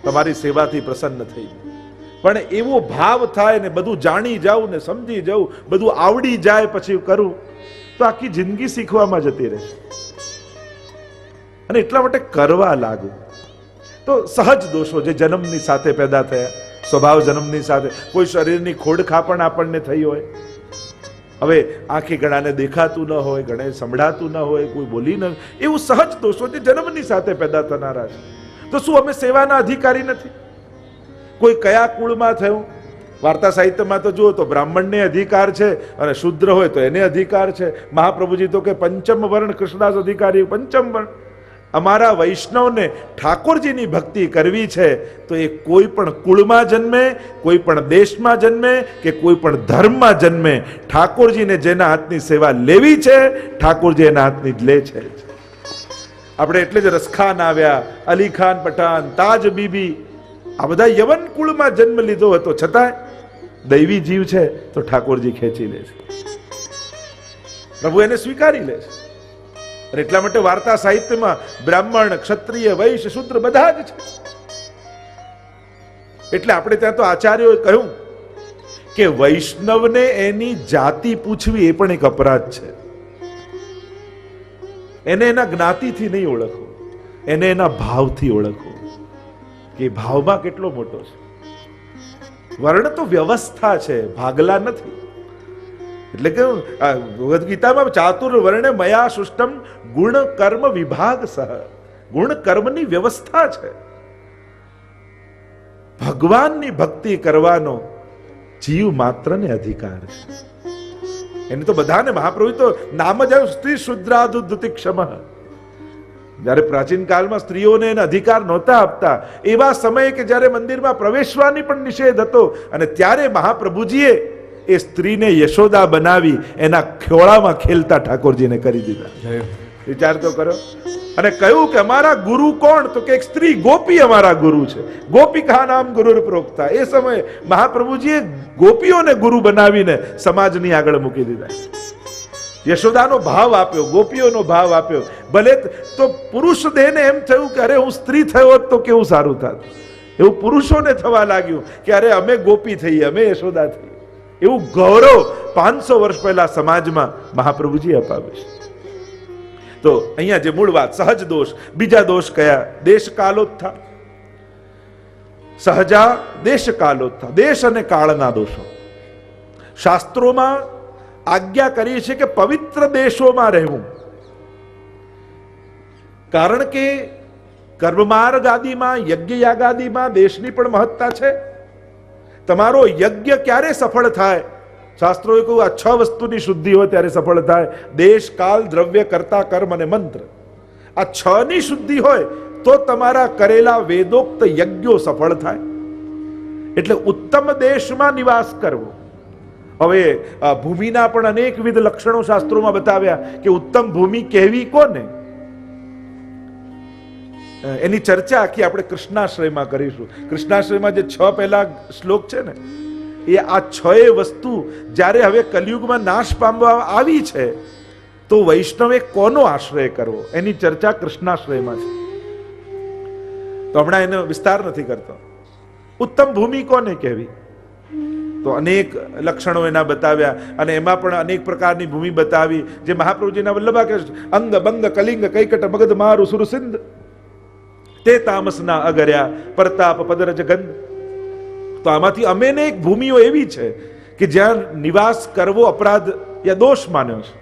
તમારી સેવાથી પ્રસન્ન થઈ. પણ એવો ભાવ થાય ને બધું જાણી જાઉં ને સમજી જાઉં, બધું આવડી જાય પછી કરું, તો આખી જિંદગી શીખવામાં જતી રહેશે. અને એટલા માટે કરવા લાગુ. તો સહજ દોષો જે જન્મની સાથે પેદા થયા, સ્વભાવ જન્મની સાથે, કોઈ શરીરની ખોડખાપ પણ આપણને થઈ હોય, હવે આંખે ઘણાને દેખાતું ન હોય, ઘણે સંભળાતું ન હોય, કોઈ બોલી ન, એવું સહજ દોષો જે જન્મની સાથે પેદા થનારા છે. તો શું અમે સેવાના અધિકારી નથી? કોઈ કયા કુળમાં થયું? વાર્તા સાહિત્યમાં તો જુઓ તો બ્રાહ્મણને અધિકાર છે અને શુદ્ર હોય તો એને અધિકાર છે. મહાપ્રભુજી તો કે પંચમ વર્ણ કૃષ્ણાસ અધિકારી, પંચમ વર્ણ. અમારા વૈષ્ણવને ઠાકોરજીની ભક્તિ કરવી છે તો એ કોઈ પણ કુળમાં જન્મે, કોઈ પણ દેશમાં જન્મે કે કોઈ પણ ધર્મમાં જન્મે, ઠાકોરજીને જેના હાથની સેવા લેવી છે, ઠાકોરજી એના હાથની જ લે છે. આપણે એટલે જ રસખાન આવ્યા, અલી ખાન પઠાણ, તાજ બીબી, આ બધા યવન કુળમાં જન્મ લીધો હતો, છતાંય દૈવી જીવ છે તો ઠાકોરજી ખેંચી લે છે, પ્રભુ એને સ્વીકારી લે છે. અને એટલા માટે વાર્તા સાહિત્યમાં બ્રાહ્મણ, ક્ષત્રિય, વૈશ્ય, શૂદ્ર બધા જ છે. એટલે આપણે ત્યાં તો આચાર્યોએ કહ્યું કે વૈષ્ણવને એની જાતિ પૂછવી એ પણ એક અપરાધ છે. એને એના જ્ઞાતિથી નહીં ઓળખવું, એને એના ભાવથી ઓળખવું કે ભાવમાં કેટલો મોટો છે. વર્ણ તો વ્યવસ્થા છે, ભાગલા નથી. એટલે કે ભગવદ્ ગીતામાં ચાતુર વર્ણે મયા સૃષ્ટમ ગુણ કર્મ વિભાગ સહ, ગુણ કર્મની વ્યવસ્થા છે. ભગવાનની ભક્તિ કરવાનો જીવ માત્રને અધિકાર છે. એને તો બધાને, મહાપ્રભુ તો નામ જ સ્ત્રી શુદ્રાદુતિક્ષમ. જ્યારે પ્રાચીન કાળમાં સ્ત્રીઓને એને અધિકાર નહોતા આપતા, એવા સમયે કે જ્યારે મંદિરમાં પ્રવેશવાની પણ નિષેધ હતો, અને ત્યારે મહાપ્રભુજીએ એ સ્ત્રીને યશોદા બનાવી એના ખોળામાં ખેલતા ઠાકોરજીને કરી દીધા. વિચાર તો કરો. અને કહ્યું કે અમારા ગુરુ કોણ? તો કે એક સ્ત્રી ગોપી અમારા ગુરુ છે. ગોપિકા નામ ગુરુર પ્રોક્તા. એ સમયે મહાપ્રભુજીએ ગોપીઓને ગુરુ બનાવીને સમાજની આગળ મૂકી દીધા. યશોદાનો ભાવ આપ્યો, ગોપીઓનો ભાવ આપ્યો. ભલે તો પુરુષ દેહને એમ થયું કે અરે હું સ્ત્રી થયો હોત તો કેવું સારું થાત. એવું પુરુષોને થવા લાગ્યું કે અરે અમે ગોપી થઈએ, અમે યશોદા થઈએ. એવું ગૌરવ 500 વર્ષ પહેલા સમાજમાં મહાપ્રભુજી અપાવે છે. તો અહીંયા જે મૂળ વાત સહજ દોષ, બીજા દોષ કયા? દેશ કાલોત્થા. સહજા દેશ કાલોત્થા, દેશ અને કાળના દોષો. શાસ્ત્રોમાં આજ્ઞા કરી છે કે પવિત્ર દેશોમાં રહેવું, કારણ કે કર્મમાર્ગ આદિમાં, યજ્ઞ યાગાદિમાં દેશની પણ મહત્તા છે. તમારો યજ્ઞ ક્યારે સફળ થાય? શાસ્ત્રોએ કહ્યું આ 6 વસ્તુની શુદ્ધિ હોય ત્યારે સફળ થાય. દેશ, કાળ, દ્રવ્ય, કર્તા, કર્મ અને મંત્ર. આ 6 ની શુદ્ધિ હોય તો તમારા કરેલા વેદોક્ત યજ્ઞો સફળ થાય. એટલે ઉત્તમ દેશમાં નિવાસ કરવો. હવે ભૂમિના પણ અનેકવિધ લક્ષણો શાસ્ત્રોમાં બતાવ્યા કે ઉત્તમ ભૂમિ કહેવી કોને, એની ચર્ચા આખી આપણે કૃષ્ણાશ્રયમાં કરીશું. કૃષ્ણાશ્રયમાં જે 6 પહેલા શ્લોક છે ને, એ આ 6 વસ્તુ જ્યારે હવે કલિયુગમાં નાશ પામવા આવી છે તો વૈષ્ણવે કોનો આશ્રય કરવો, એની ચર્ચા કૃષ્ણાશ્રયમાં છે. તો હમણાં એનો વિસ્તાર નથી કરતો. ઉત્તમ ભૂમિ કોને કહેવી, તો અનેક લક્ષણો એના બતાવ્યા, અને એમાં પણ અનેક પ્રકારની ભૂમિ બતાવી, જે મહાપ્રભુજીના વલ્લભા કે અંગ બંગ કલિંગ કૈકટ મગધ મારુ સુરસિંધ તે તામસના અગર્યા પ્રતાપ પદરજ ગંધ. તો આમાંથી અમેને એક ભૂમિઓ એવી છે કે જ્યાં નિવાસ કરવો અપરાધ યા દોષ માન્યો છે.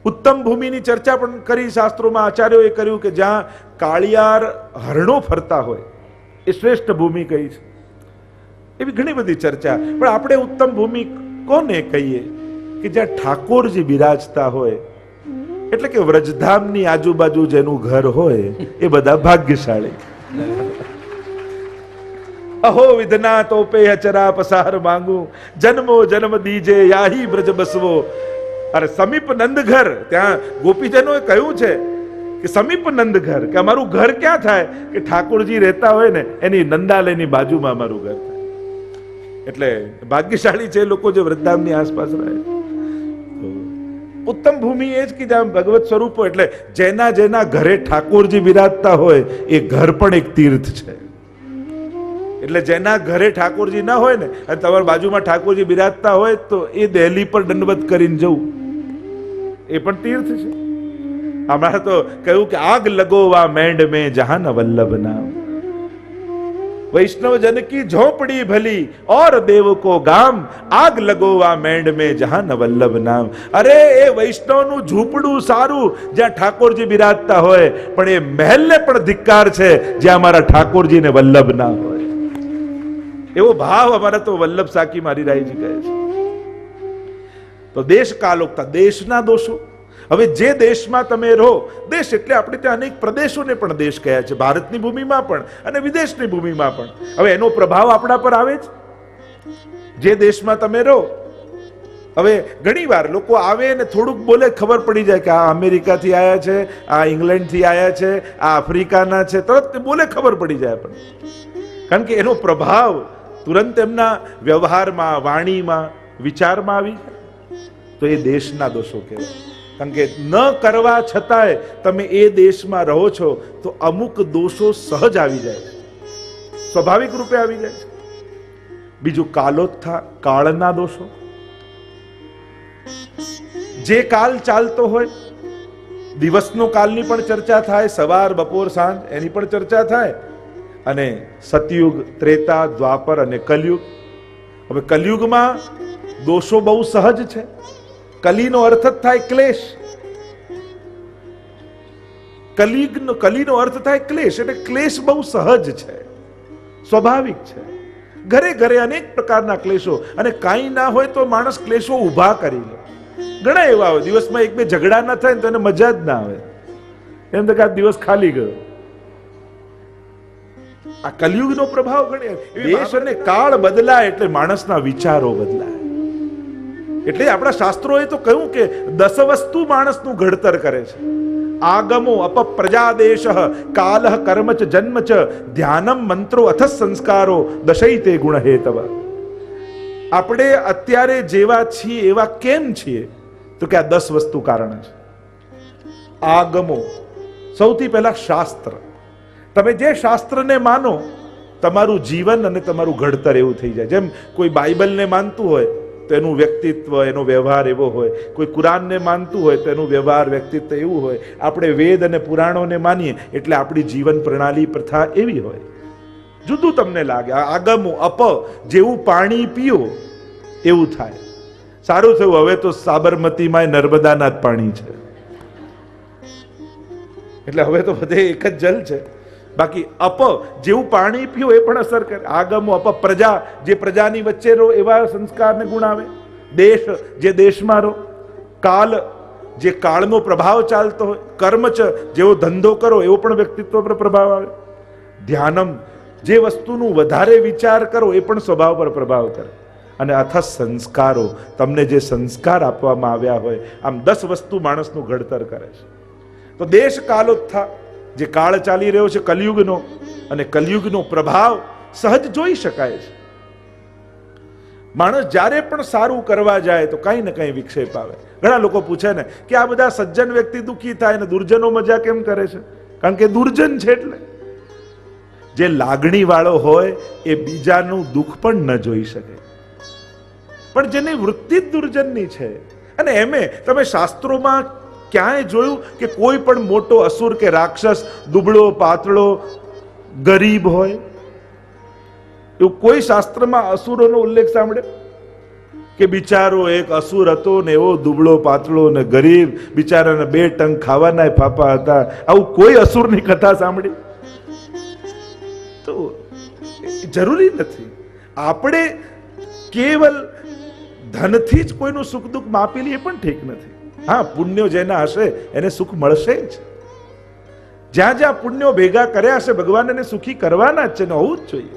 ઉત્તમ ભૂમિની ચર્ચા પણ કરી શાસ્ત્રોમાં. આચાર્યોએ કર્યું કે જ્યાં કાળિયાર હરણો ફરતા હોય એ શ્રેષ્ઠ ભૂમિ કઈ છે. એવી ઘણી બધી ચર્ચા. પણ આપણે ઉત્તમ ભૂમિ કોને કહીએ? કે જ્યાં ઠાકોરજી બિરાજતા હોય. એટલે કે વ્રજધામની આજુબાજુ જેનું ઘર હોય એ બધા ભાગ્યશાળી. અહો વિધના તોપે અચરા પસાર માંગુ, જન્મો જન્મ દીજે યાહી બ્રજ બસવો. અરે સમીપ નંદ ઘર, ત્યાં ગોપીજનોએ કહ્યું છે કે સમીપ નંદ ઘર, કે અમારું ઘર ક્યાં થાય? કે ઠાકોરજી રહેતા હોય ને એની નંદાલયની બાજુમાં અમારું ઘર થાય. એટલે ભાગ્યશાળી છે લોકો જે વૃદ્ધામની આસપાસ રહે. ઉત્તમ ભૂમિ એ જ કીધા ભગવત સ્વરૂપો, એટલે જેના જેના ઘરે ઠાકોરજી બિરાજતા હોય એ ઘર પણ એક તીર્થ છે. એટલે જેના ઘરે ઠાકોરજી ના હોય ને અને તમારી બાજુમાં ઠાકોરજી બિરાજતા હોય તો એ દહેલી પર દંડવત કરીને જવું એ પણ તીર્થ છે. હમણાં તો કહ્યું કે આગ લગોવા મેંડ में जहां न वल्लभ नाम, वैष्णव जन की झोपड़ी भली और देव को गाम, आग लगोवा मेंड में जहां न वल्लभ नाम. અરે એ વૈષ્ણવનું ઝૂંપડું સારું જ્યાં ઠાકોરજી બિરાજતા હોય, પણ એ મહેલને પણ ધિક્કાર છે જ્યાં અમારા ઠાકોરજીને વલ્લભ ના હોય. એવો ભાવ અમારા તો વલ્લભ સાકી મારી રાયજી કહે છે. તો દેશ કાલોકતા, દેશના દોષો. હવે જે દેશમાં તમે રહો, દેશ એટલે આપણે ત્યાં અનેક પ્રદેશોને પણ દેશ કહ્યા છે, ભારતની ભૂમિમાં પણ અને વિદેશની ભૂમિમાં પણ. હવે એનો પ્રભાવ આપણા પર આવે જ. જે દેશમાં તમે રહો, હવે ઘણી વાર લોકો આવે ને થોડુંક બોલે ખબર પડી જાય કે આ અમેરિકાથી આવ્યા છે, આ ઇંગ્લેન્ડથી આવ્યા છે, આ આફ્રિકાના છે, તરત બોલે ખબર પડી જાય. પણ કારણ કે એનો પ્રભાવ તુરંત એમના વ્યવહારમાં, વાણીમાં, વિચારમાં આવી જાય. તો એ દેશના દોષો કહેવાય. કારણ કે ન કરવા છતાંય તમે એ દેશમાં રહો છો તો અમુક દોષો સહજ આવી જાય છે, સ્વાભાવિક રૂપે આવી જાય છે. બીજું કાલોત્થા, કાળના દોષો. જે કાલ ચાલતો હોય, દિવસનો કાલની પણ ચર્ચા થાય, સવાર બપોર સાંજ એની પણ ચર્ચા થાય, અને સતયુગ, ત્રેતા, દ્વાપર અને કલયુગ. હવે કલયુગમાં દોષો બહુ સહજ છે. કલીનો અર્થ જ થાય ક્લેશ. કલીનો અર્થ થાય ક્લેશ, એટલે ક્લેશ બહુ સહજ છે, સ્વાભાવિક છે. ઘરે ઘરે અનેક પ્રકારના ક્લેશો, અને કાંઈ ના હોય તો માણસ ક્લેશો ઊભા કરી લે. ઘણા એવા હોય, દિવસમાં એક બે ઝઘડા ના થાય ને તો એને મજા જ ના આવે, એમ તો કે આ દિવસ ખાલી ગયો. આ કલયુગનો પ્રભાવ ગણે. દેશ અને કાળ બદલાય એટલે માણસના વિચારો બદલાય. એટલે આપણા શાસ્ત્રોએ તો કહ્યું કે 10 વસ્તુ માણસનું ઘડતર કરે છે. આગમો અપપ્રજાદેશ, કાલઃ કર્મ ચ જન્મ ચ, ધ્યાનમ મંત્રો અથ સંસ્કારો, દશૈતે ગુણ હેતવ. આપણે અત્યારે જેવા છીએ એવા કેમ છીએ? તો કે આ 10 વસ્તુ કારણ છે. આગમો, સૌથી પહેલા શાસ્ત્ર. તમે જે શાસ્ત્રને માનો તમારું જીવન અને તમારું ઘડતર એવું થઈ જાય. જેમ કોઈ બાઇબલને માનતું હોય તો એનું વ્યક્તિત્વ, એનો વ્યવહાર એવો હોય. કોઈ કુરાનને માનતું હોય તો એનું વ્યવહાર, વ્યક્તિત્વ એવું હોય. આપણે વેદ અને પુરાણોને માનીએ એટલે આપણી જીવન પ્રણાલી, પ્રથા એવી હોય. જુદું તમને લાગે. આગમો અપ, જેવું પાણી પીઓ એવું થાય. સારું થયું હવે તો સાબરમતીમાં નર્મદાના જ પાણી છે, એટલે હવે તો બધે એક જ જલ છે. બાકી અપ, જેવું પાણી પીઓ એ પણ અસર કરે. આગમો અપ પ્રજા, જે પ્રજાની વચ્ચે રહો એવા સંસ્કારને ગુણ આવે. દેશ, જે દેશમાં રહો. કાલ, જે કાળનો પ્રભાવ ચાલતો હોય. કર્મચ, જેવો ધંધો કરો એવો પણ વ્યક્તિત્વ પર પ્રભાવ આવે. ધ્યાનમ, જે વસ્તુનું વધારે વિચાર કરો એ પણ સ્વભાવ પર પ્રભાવ કરે. અને અથ સંસ્કારો, તમને જે સંસ્કાર આપવામાં આવ્યા હોય. આમ 10 વસ્તુ માણસનું ઘડતર કરે છે. તો દેશ કાલોત્થા, જે કાળ ચાલી રહ્યો છે કલયુગનો, અને કલયુગનો પ્રભાવ સહજ જોઈ શકાય છે. માણસ જ્યારે પણ સારું કરવા જાય તો કંઈ ને કંઈ વિક્ષેપ આવે. ઘણા લોકો પૂછે ને કે આ બધા સજ્જન વ્યક્તિ દુઃખી થાય ને દુર્જનો મજા કેમ કરે છે? કારણ કે દુર્જન છે. એટલે જે લાગણી વાળો હોય એ બીજાનું દુઃખ પણ ન જોઈ શકે, પણ જેની વૃત્તિ જ દુર્જનની છે. અને એમે તમે શાસ્ત્રોમાં ક્યાંય જોયું કે કોઈ પણ મોટો અસુર કે રાક્ષસ દુબળો, પાતળો, ગરીબ હોય? એવું કોઈ શાસ્ત્રમાં અસુરોનો ઉલ્લેખ સાંભળે કે બિચારો એક અસુર હતો ને એવો દુબળો, પાતળો ને ગરીબ, બિચારાને 2 ટંક ખાવાના ફાફા હતા? આવું કોઈ અસુરની કથા સાંભળી? તો જરૂરી નથી. આપણે કેવલ ધનથી જ કોઈનું સુખ દુઃખ માપી લઈએ પણ ઠીક નથી. હા, પુણ્યો જેના હશે એને સુખ મળશે જ. જ્યાં જ્યાં પુણ્યો ભેગા કર્યા હશે ભગવાન એને સુખી કરવાના જ છે ને, હોવું જ જોઈએ.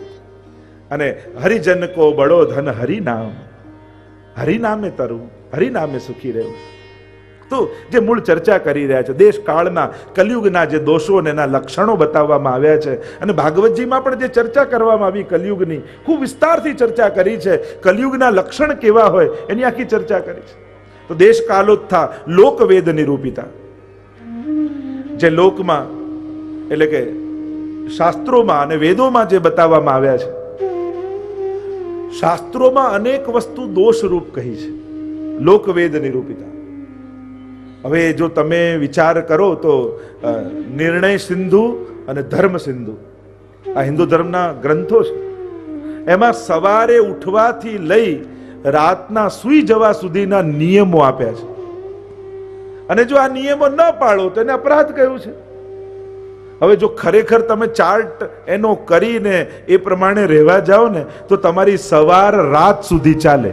અને હરિજન કો બડો ધન હરિનામ, હરિનામે તરવું, હરિનામે સુખી રહેવું. તો જે મૂળ ચર્ચા કરી રહ્યા છે દેશ કાળના, કલયુગના જે દોષો અને એના લક્ષણો બતાવવામાં આવ્યા છે. અને ભાગવતજીમાં પણ જે ચર્ચા કરવામાં આવી કલયુગની, ખૂબ વિસ્તારથી ચર્ચા કરી છે. કલયુગના લક્ષણ કેવા હોય એની આખી ચર્ચા કરી છે. તો દેશ કાલોત્થા લોકવેદ નિરૂપિતા, જે લોકમાં એટલે કે શાસ્ત્રોમાં અને વેદોમાં જે બતાવવામાં આવ્યા છે, શાસ્ત્રોમાં અનેક વસ્તુ દોષરૂપ કહી છે, લોકવેદ નિરૂપિતા. હવે જો તમે વિચાર કરો તો નિર્ણય સિંધુ અને ધર્મ સિંધુ આ હિન્દુ ધર્મના ગ્રંથો છે. એમાં સવારે ઉઠવાથી લઈ રાતના સૂઈ જવા સુધીના નિયમો આપ્યા છે, અને જો આ નિયમો ન પાળો તો એને અપરાધ કહ્યું છે. હવે જો ખરેખર તમે ચાર્ટ એનો કરીને એ પ્રમાણે રહેવા જાઓ ને તો તમારી સવાર રાત સુધી ચાલે.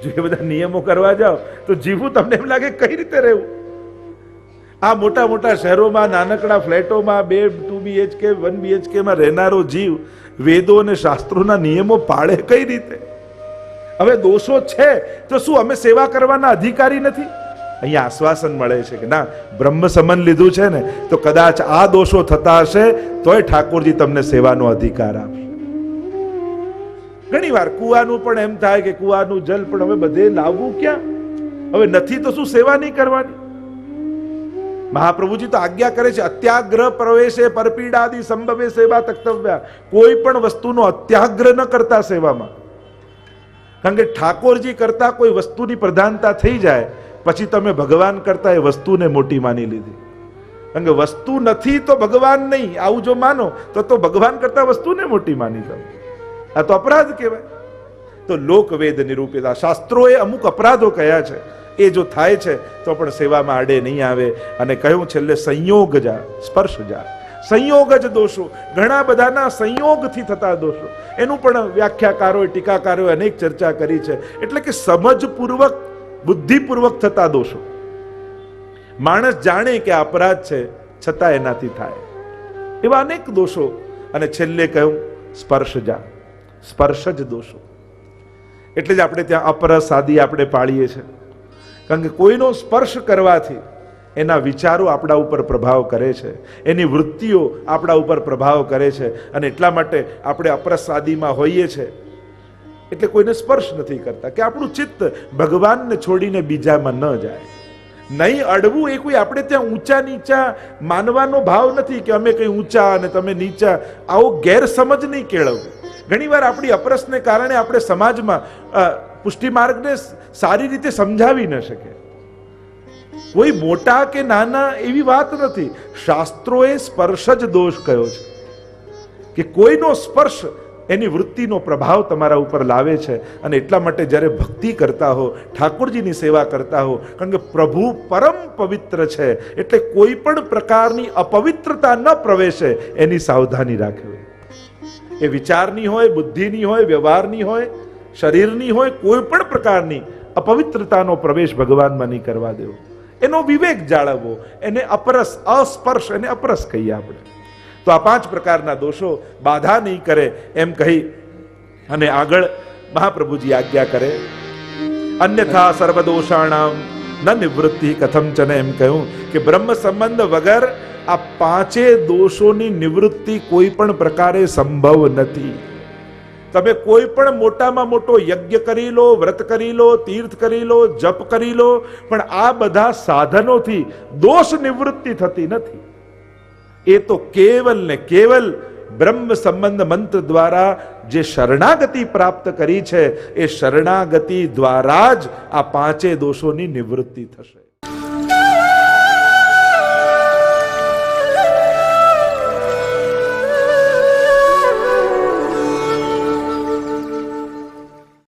જો એ બધા નિયમો કરવા જાઓ તો જીવવું તમને એમ લાગે કઈ રીતે રહેવું. આ મોટા મોટા શહેરોમાં નાનકડા ફ્લેટોમાં 2 BHK 1 BHK માં રહેનારો જીવ વેદો અને શાસ્ત્રોના નિયમો પાળે કઈ રીતે? હવે દોષો છે તો શું અમે સેવા કરવાના અધિકારી નથી? અહીંયા આશ્વાસન મળે છે કે ના, બ્રહ્મ સમન લીધું છે ને તો કદાચ આ દોષો થતા હશે તોય ઠાકોરજી તમને સેવાનો અધિકાર આપશે. ઘણી વાર કુવાનું પણ એમ થાય કે કુવાનું જલ પણ હવે બધે લાવવું ક્યાં? હવે નથી તો શું સેવા નહીં કરવાની? મહાપ્રભુજી તો આજ્ઞા કરે છે, અત્યાગ્રહ પ્રવેશે પરપીડાદિ સંભવે સેવા તક્તવ્ય. કોઈ પણ વસ્તુનો અત્યાગ્રહ ન કરતા સેવામાં. કારણ કે ઠાકોરજી કરતા કોઈ વસ્તુની પ્રધાનતા થઈ જાય પછી તમે ભગવાન કરતા એ વસ્તુને મોટી માની લીધી. કારણ કે વસ્તુ નથી તો ભગવાન નહીં, આવું જો માનો તો ભગવાન કરતા વસ્તુને મોટી માની તમે. આ તો અપરાધ કહેવાય. તો લોકવેદ નિરૂપિતા, શાસ્ત્રોએ અમુક અપરાધો કયા છે, એ જો થાય છે તો પણ સેવામાં આડે નહીં આવે. અને કહ્યું છેલ્લે સંયોગ જા સ્પર્શ જા, સંયોગ જ દોષો, ઘણા બધાના સંયોગથી થતા દોષો. એનું પણ વ્યાખ્યાકારોએ ટીકાકારોએ અનેક ચર્ચા કરી છે. એટલે કે સમજપૂર્વક બુદ્ધિપૂર્વક થતા દોષો. માણસ જાણે કે અપરાધ છે છતાં એનાથી થાય એવા અનેક દોષો. અને છેલ્લે કહ્યું સ્પર્શ જા, સ્પર્શ જ દોષો. એટલે જ આપણે ત્યાં અપરસ આદિ આપણે પાળીએ છીએ. કારણ કે કોઈનો સ્પર્શ કરવાથી એના વિચારો આપણા ઉપર પ્રભાવ કરે છે, એની વૃત્તિઓ આપણા ઉપર પ્રભાવ કરે છે. અને એટલા માટે આપણે અપરસ આદિમાં હોઈએ છીએ એટલે કોઈને સ્પર્શ નથી કરતા કે આપણું ચિત્ત ભગવાનને છોડીને બીજામાં ન જાય. નહીં અડવું એ કોઈ આપણે ત્યાં ઊંચા નીચા માનવાનો ભાવ નથી કે અમે કંઈ ઊંચા અને તમે નીચા, આવો ગેરસમજ નહીં કેળવવી. ઘણીવાર આપણી અપરસને કારણે આપણે સમાજમાં પુષ્ટિ માર્ગને સારી રીતે સમજાવી ન શકે. કોઈ મોટા કે નાના એવી વાત નથી. શાસ્ત્રોએ સ્પર્શ જ દોષ કયો છે કે કોઈનો સ્પર્શ એની વૃત્તિનો પ્રભાવ તમારા ઉપર લાવે છે. અને એટલા માટે જ્યારે ભક્તિ કરતા હો, ઠાકોરજીની સેવા કરતા હો, કારણ કે પ્રભુ પરમ પવિત્ર છે એટલે કોઈ પણ પ્રકારની અપવિત્રતા ન પ્રવેશે એની સાવધાની રાખવી. એ વિચારની હોય, બુદ્ધિની હોય, વ્યવહારની હોય, શરીરની હોય, કોઈ પણ પ્રકારની અપવિત્રતાનો પ્રવેશ ભગવાનમાં નહીં કરવા દેવો. એનો વિવેક જાળવવો. એને અપરસ, અસ્પર્શ એને અપરસ કહીએ આપણે. તો આ 5 પ્રકારના દોષો બાધા નહીં કરે એમ કહી અને આગળ મહાપ્રભુજી આજ્ઞા કરે, અન્યથા સર્વદોષાણામ ન નિવૃત્તિ કથમચન. એમ કહ્યું કે બ્રહ્મ સંબંધ વગર આ 5 દોષોની નિવૃત્તિ કોઈ પણ પ્રકારે સંભવ નથી. તમે કોઈ પણ મોટામાં મોટો યજ્ઞ કરી લો, વ્રત કરી લો, તીર્થ કરી લો, જપ કરી લો, પણ આ બધા સાધનોથી દોષ નિવૃત્તિ થતી નથી. એ તો કેવલ ને કેવલ બ્રહ્મ સંબંધ મંત્ર દ્વારા જે શરણાગતિ પ્રાપ્ત કરી છે એ શરણાગતિ દ્વારા જ આ 5 દોષોની નિવૃત્તિ થશે.